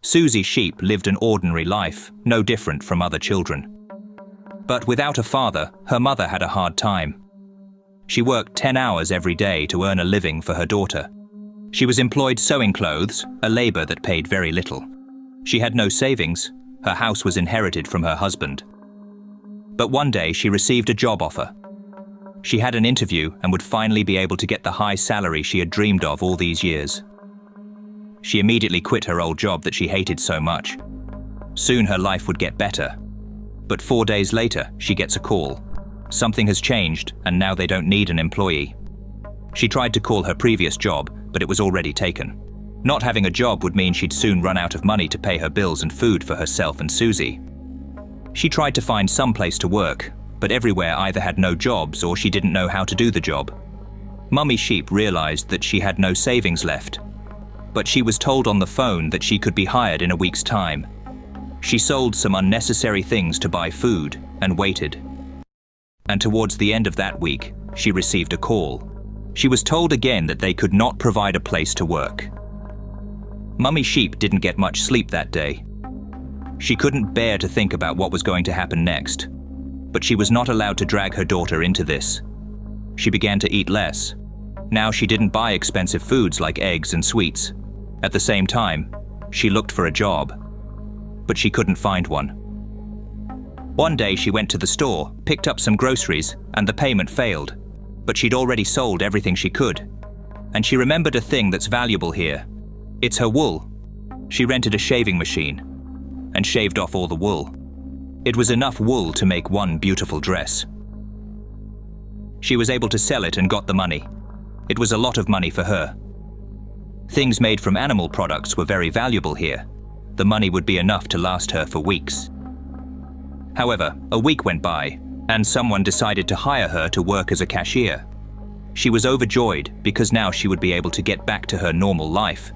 Susie Sheep lived an ordinary life, no different from other children. But without a father, her mother had a hard time. She worked 10 hours every day to earn a living for her daughter. She was employed sewing clothes, a labor that paid very little. She had no savings. Her house was inherited from her husband. But one day she received a job offer. She had an interview and would finally be able to get the high salary she had dreamed of all these years. She immediately quit her old job that she hated so much. Soon her life would get better. But 4 days later, she gets a call. Something has changed, and now they don't need an employee. She tried to call her previous job, but it was already taken. Not having a job would mean she'd soon run out of money to pay her bills and food for herself and Susie. She tried to find some place to work, but everywhere either had no jobs or she didn't know how to do the job. Mummy Sheep realized that she had no savings left, but she was told on the phone that she could be hired in a week's time. She sold some unnecessary things to buy food and waited. And towards the end of that week, she received a call. She was told again that they could not provide a place to work. Mummy Sheep didn't get much sleep that day. She couldn't bear to think about what was going to happen next, but she was not allowed to drag her daughter into this. She began to eat less. Now she didn't buy expensive foods like eggs and sweets. At the same time, she looked for a job, but she couldn't find one. One day she went to the store, picked up some groceries, and the payment failed, but she'd already sold everything she could. And she remembered a thing that's valuable here. It's her wool. She rented a shaving machine and shaved off all the wool. It was enough wool to make one beautiful dress. She was able to sell it and got the money. It was a lot of money for her. Things made from animal products were very valuable here. The money would be enough to last her for weeks. However, a week went by, and someone decided to hire her to work as a cashier. She was overjoyed because now she would be able to get back to her normal life.